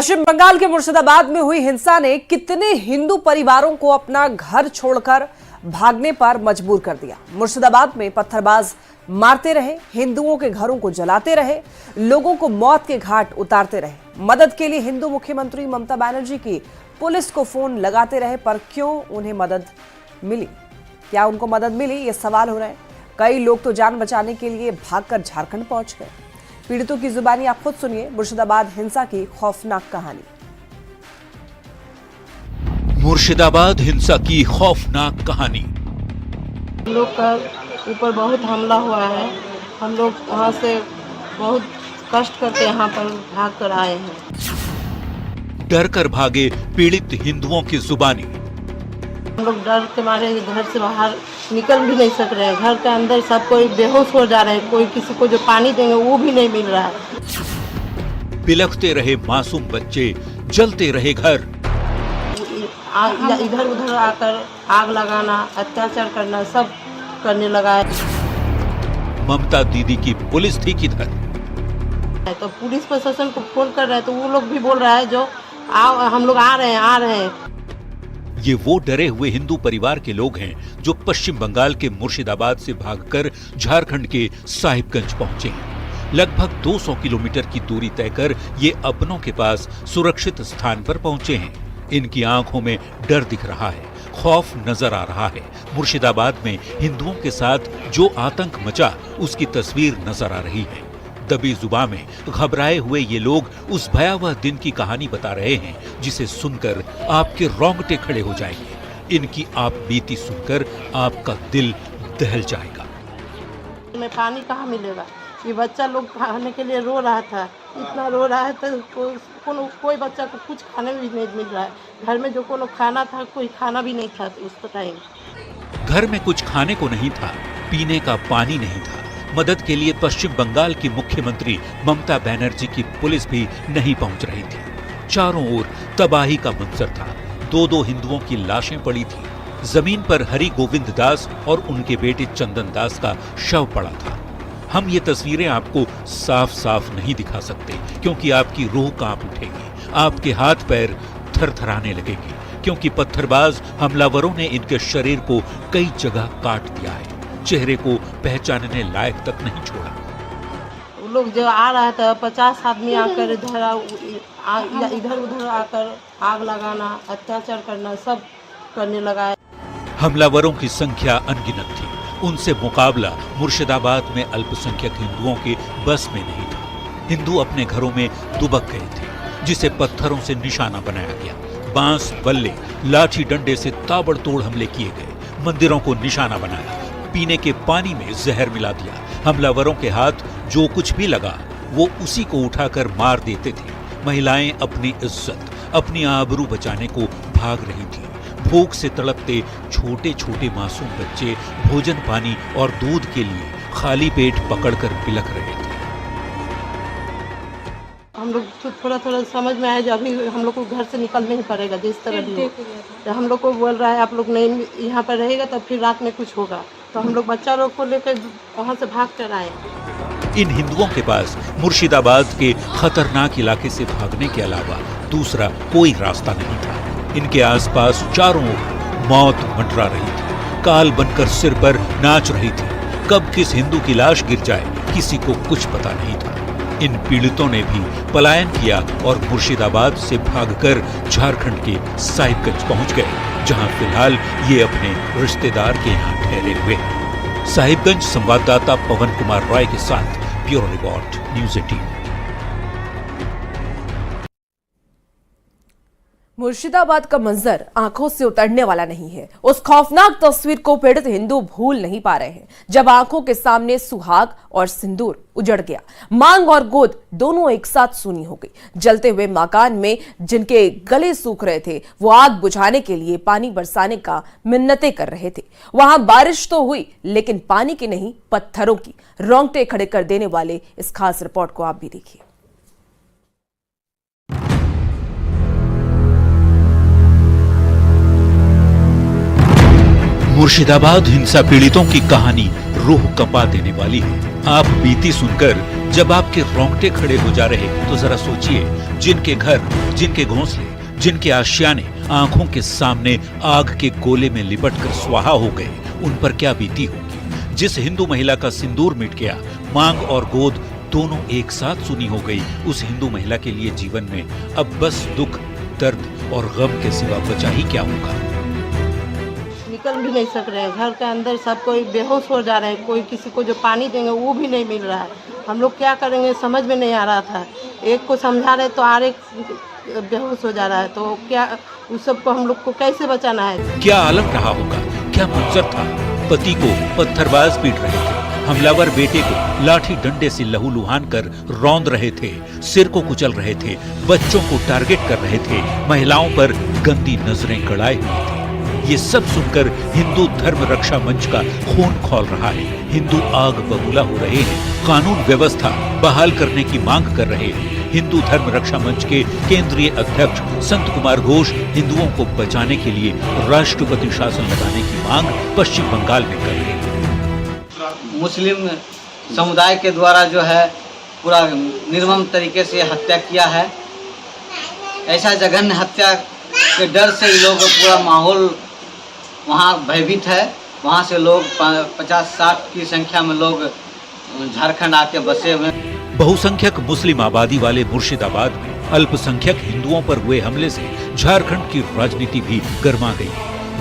पश्चिम बंगाल के मुर्शिदाबाद में हुई हिंसा ने कितने हिंदू परिवारों को अपना घर छोड़कर भागने पर मजबूर कर दिया। मुर्शिदाबाद में पत्थरबाज मारते रहे, हिंदुओं के घरों को जलाते रहे, लोगों को मौत के घाट उतारते रहे। मदद के लिए हिंदू मुख्यमंत्री ममता बनर्जी की पुलिस को फोन लगाते रहे, पर क्यों उन्हें मदद मिली? क्या उनको मदद मिली, ये सवाल हो रहे हैं। कई लोग तो जान बचाने के लिए भागकर झारखंड पहुंच गए। पीड़ितों की जुबानी आप खुद सुनिए। मुर्शिदाबाद हिंसा की खौफनाक कहानी। मुर्शिदाबाद हिंसा की खौफनाक कहानी। हम लोग का ऊपर बहुत हमला हुआ है। हम लोग वहाँ से बहुत कष्ट करके यहाँ पर भाग कर आए हैं। डर कर भागे पीड़ित हिंदुओं की जुबानी। हम लोग डर के मारे घर से बाहर निकल भी नहीं सक रहे हैं। घर के अंदर सब कोई बेहोश हो जा रहे हैं। कोई किसी को जो पानी देंगे वो भी नहीं मिल रहा है। बिलखते रहे मासूम बच्चे, जलते रहे घर। इधर उधर आकर आग लगाना, अत्याचार करना सब करने लगा है। ममता दीदी की पुलिस थी किधर? तो पुलिस प्रशासन को फोन कर रहे हैं तो वो लोग भी बोल रहा है जो हम लोग आ रहे हैं। ये वो डरे हुए हिंदू परिवार के लोग हैं जो पश्चिम बंगाल के मुर्शिदाबाद से भागकर झारखंड के साहिबगंज पहुंचे हैं। लगभग 200 किलोमीटर की दूरी तय कर ये अपनों के पास सुरक्षित स्थान पर पहुंचे हैं। इनकी आंखों में डर दिख रहा है, खौफ नजर आ रहा है। मुर्शिदाबाद में हिंदुओं के साथ जो आतंक मचा उसकी तस्वीर नजर आ रही है। दबी जुबान में घबराए हुए ये लोग उस भयावह दिन की कहानी बता रहे हैं जिसे सुनकर आपके रोंगटे खड़े हो जाएंगे। इनकी आप बीती सुनकर आपका दिल दहल जाएगा। में पानी कहाँ मिलेगा? ये बच्चा लोग खाने के लिए रो रहा था, इतना रो रहा है तो कोई बच्चा को कुछ खाने भी नहीं मिल रहा है। घर में जो कोनो खाना था, कोई खाना भी नहीं था उस टाइम। घर में कुछ खाने को नहीं था, पीने का पानी नहीं था। मदद के लिए पश्चिम बंगाल की मुख्यमंत्री ममता बनर्जी की पुलिस भी नहीं पहुंच रही थी। चारों ओर तबाही का मंजर था। दो हिंदुओं की लाशें पड़ी थी। जमीन पर हरि गोविंद दास और उनके बेटे चंदन दास का शव पड़ा था। हम ये तस्वीरें आपको साफ साफ नहीं दिखा सकते क्योंकि आपकी रूह कांप उठेगी, आपके हाथ पैर थरथराने लगेगी, क्योंकि पत्थरबाज हमलावरों ने इनके शरीर को कई जगह काट दिया है। चेहरे को पहचानने लायक तक नहीं छोड़ा। वो लोग जो आ रहा था 50 आदमी आकर इधर उधर आकर आग लगाना, अत्याचार करना सब करने लगा है। हमलावरों की संख्या अनगिनत थी। उनसे मुकाबला मुर्शिदाबाद में अल्पसंख्यक हिंदुओं के बस में नहीं था। हिंदू अपने घरों में दुबक गए थे, जिसे पत्थरों से निशाना बनाया गया। बांस, बल्ले, लाठी डंडे से ताबड़तोड़ हमले किए गए। मंदिरों को निशाना बनाया। पीने के पानी में जहर मिला दिया। हमलावरों के हाथ जो कुछ भी लगा वो उसी को उठाकर मार देते थे। महिलाएं अपनी इज्जत, अपनी आबरू बचाने को भाग रही थी। भूख से तड़पते छोटे छोटे मासूम बच्चे भोजन पानी और दूध के लिए खाली पेट पकड़कर बिलख रहे थे। हम लोग तो थोड़ा समझ में आया जो अभी हम लोग को घर से निकलना ही पड़ेगा जिस तरह भी हो। हम लोग को बोल रहा है आप लोग नहीं यहाँ पर रहेगा तो फिर रात में कुछ होगा, तो हम लोग बच्चा लोग को लेकर वहाँ से भाग कर आए। इन हिंदुओं के पास मुर्शिदाबाद के खतरनाक इलाके से भागने के अलावा दूसरा कोई रास्ता नहीं था। इनके आसपास चारों ओर मौत मंडरा रही थी, काल बनकर सिर पर नाच रही थी। कब किस हिंदू की लाश गिर जाए किसी को कुछ पता नहीं था। इन पीड़ितों ने भी पलायन किया और मुर्शिदाबाद से भागकर झारखंड के साहिबगंज पहुंच गए, जहां फिलहाल ये अपने रिश्तेदार के यहाँ ठहरे हुए हैं। साहिबगंज संवाददाता पवन कुमार रॉय के साथ ब्यूरो रिपोर्ट, न्यूज़ 18। मुर्शिदाबाद का मंजर आंखों से उतरने वाला नहीं है। उस खौफनाक तस्वीर को पीड़ित हिंदू भूल नहीं पा रहे हैं, जब आंखों के सामने सुहाग और सिंदूर उजड़ गया। मांग और गोद दोनों एक साथ सूनी हो गई। जलते हुए मकान में जिनके गले सूख रहे थे वो आग बुझाने के लिए पानी बरसाने का मिन्नतें कर रहे थे। वहां बारिश तो हुई लेकिन पानी की नहीं, पत्थरों की। रोंगटे खड़े कर देने वाले इस खास रिपोर्ट को आप भी देखिए। मुर्शिदाबाद हिंसा पीड़ितों की कहानी रूह कंपा देने वाली है। आप बीती सुनकर जब आपके रोंगटे खड़े हो जा रहे तो जरा सोचिए, जिनके घर, जिनके घोंसले, जिनके आशियाने आंखों के सामने आग के गोले में लिपटकर स्वाहा हो गए, उन पर क्या बीती होगी। जिस हिंदू महिला का सिंदूर मिट गया, मांग और गोद दोनों एक साथ सुनी हो गई, उस हिंदू महिला के लिए जीवन में अब बस दुख, दर्द और गम के सिवा बचा ही क्या होगा। निकल भी नहीं सक रहे हैं, घर के अंदर सब कोई बेहोश हो जा रहे हैं, कोई किसी को जो पानी देंगे वो भी नहीं मिल रहा है। हम लोग क्या करेंगे समझ में नहीं आ रहा था। एक को समझा रहे तो आर एक बेहोश हो जा रहा है, तो क्या उस सबको हम लोग को कैसे बचाना है। क्या आलम रहा होगा, क्या मंजर था। पति को पत्थरबाज पीट रहे थे, हमलावर बेटे को लाठी डंडे से लहूलुहान कर रौंद रहे थे, सिर को कुचल रहे थे, बच्चों को टारगेट कर रहे थे, महिलाओं पर गंदी नजरें गड़ाए हुए थे। ये सब सुनकर हिंदू धर्म रक्षा मंच का खून खौल रहा है। हिंदू आग बबूला हो रहे हैं, कानून व्यवस्था बहाल करने की मांग कर रहे हैं। हिंदू धर्म रक्षा मंच के केंद्रीय अध्यक्ष संत कुमार घोष हिंदुओं को बचाने के लिए राष्ट्रपति शासन लगाने की मांग पश्चिम बंगाल में कर रहे हैं। मुस्लिम समुदाय के द्वारा जो है पूरा निर्मम तरीके से हत्या किया है। ऐसा जघन्य हत्या के डर से लोग पूरा माहौल वहाँ भयभीत है। वहाँ से लोग 50-60 की संख्या में लोग झारखंड आके बसे हुए। बहुसंख्यक मुस्लिम आबादी वाले मुर्शिदाबाद में अल्पसंख्यक हिंदुओं पर हुए हमले से झारखंड की राजनीति भी गर्मा गई।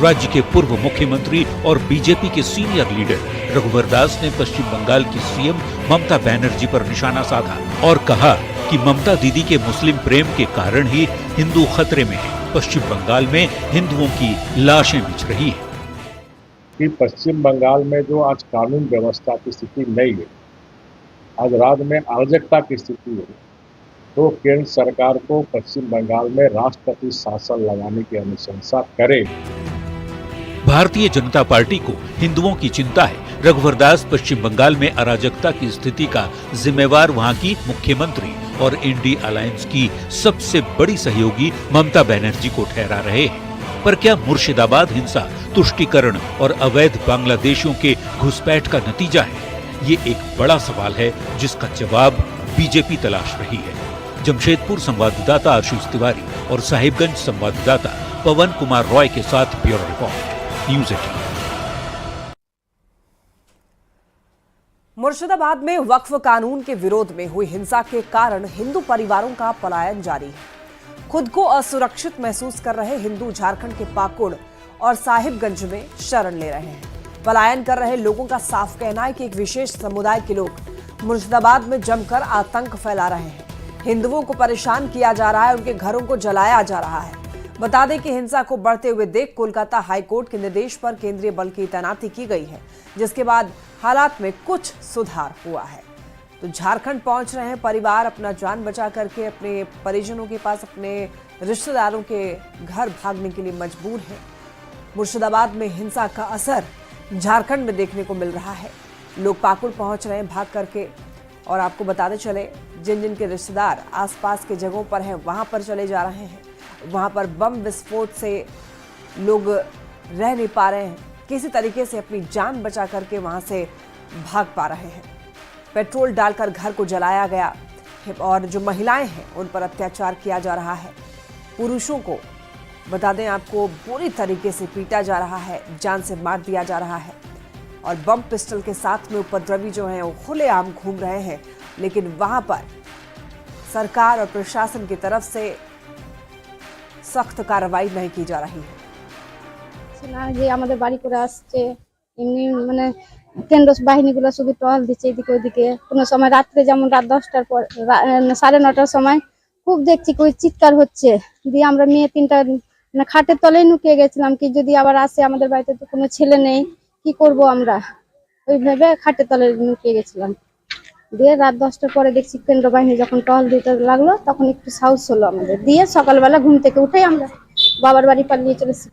राज्य के पूर्व मुख्यमंत्री और बीजेपी के सीनियर लीडर रघुवर दास ने पश्चिम बंगाल की सीएम ममता बनर्जी पर निशाना साधा और कहा कि ममता दीदी के मुस्लिम प्रेम के कारण ही हिंदू खतरे में है। पश्चिम बंगाल में हिंदुओं की लाशें बिछ रही है। कि पश्चिम बंगाल में जो आज कानून व्यवस्था की स्थिति नहीं है, आज राज्य में अराजकता की स्थिति है, तो केंद्र सरकार को पश्चिम बंगाल में राष्ट्रपति शासन लगाने की अनुशंसा करे। भारतीय जनता पार्टी को हिंदुओं की चिंता है। रघुवर दास पश्चिम बंगाल में अराजकता की स्थिति का जिम्मेवार वहां की मुख्यमंत्री और इंडी अलायंस की सबसे बड़ी सहयोगी ममता बनर्जी को ठहरा रहे हैं। पर क्या मुर्शिदाबाद हिंसा तुष्टीकरण और अवैध बांग्लादेशियों के घुसपैठ का नतीजा है? ये एक बड़ा सवाल है जिसका जवाब बीजेपी तलाश रही है। जमशेदपुर संवाददाता आशीष तिवारी और साहिबगंज संवाददाता पवन कुमार रॉय के साथ ब्यूरो रिपोर्ट, न्यूज़ 18। मुर्शिदाबाद में वक्फ कानून के विरोध में हुई हिंसा के कारण हिंदू परिवारों का पलायन जारी है। खुद को असुरक्षित महसूस कर रहे हिंदू झारखंड के पाकुड़ और साहिबगंज में शरण ले रहे हैं। पलायन कर रहे लोगों का साफ कहना है कि एक विशेष समुदाय के लोग मुर्शिदाबाद में जमकर आतंक फैला रहे हैं। हिंदुओं को परेशान किया जा रहा है, उनके घरों को जलाया जा रहा है। बता दें कि हिंसा को बढ़ते हुए देख कोलकाता हाईकोर्ट के निर्देश पर केंद्रीय बल की तैनाती की गई है, जिसके बाद हालात में कुछ सुधार हुआ है। तो झारखंड पहुंच रहे हैं परिवार अपना जान बचा करके अपने परिजनों के पास, अपने रिश्तेदारों के घर भागने के लिए मजबूर है। मुर्शिदाबाद में हिंसा का असर झारखंड में देखने को मिल रहा है। लोग पाकुड़ पहुंच रहे हैं भाग करके। और आपको बताते चले, जिन जिन के रिश्तेदार आसपास के जगहों पर हैं वहां पर चले जा रहे हैं। वहां पर बम विस्फोट से लोग रह नहीं पा रहे हैं, किसी तरीके से अपनी जान बचा करके वहां से भाग पा रहे हैं। पेट्रोल डालकर घर को जलाया गया और जो महिलाएं हैं उन पर अत्याचार किया जा रहा है। पुरुषों को बता दें आपको बुरी तरीके से पीटा जा रहा है, जान से मार दिया जा रहा है। और बम पिस्टल के साथ में उपद्रवी जो हैं वो खुलेआम घूम रहे हैं, लेकिन वहां पर सरकार और प्रशासन की तरफ से सख्त कार्रवाई नहीं की जा रही है। না যে আমাদের বাড়ি করে আসছে, এমনি মানে কেন্দ্র বাহিনীগুলো শুধু টহল দিচ্ছে এদিকে ওইদিকে। কোনো সময় রাত্রে যেমন রাত 10টার পর 9:30টার সময় খুব দেখছি কই চিৎকার হচ্ছে, দিয়ে আমরা মেয়ে তিনটা মানে খাটের তলায় লুকিয়ে গেছিলাম কি যদি আবার আসে, আমাদের বাড়িতে তো কোনো ছেলে নেই, কি করব আমরা, ওইভাবে খাটের তলায় লুকিয়ে গেছিলাম। দিয়ে রাত 10টার পরে দেখছি কেন্দ্র বাহিনী যখন টহল দিতে লাগলো তখন একটু সাহস হলো আমাদের, দিয়ে সকালবেলা ঘুম থেকে উঠে আমরা বাবার বাড়ি পালিয়ে চলেছি।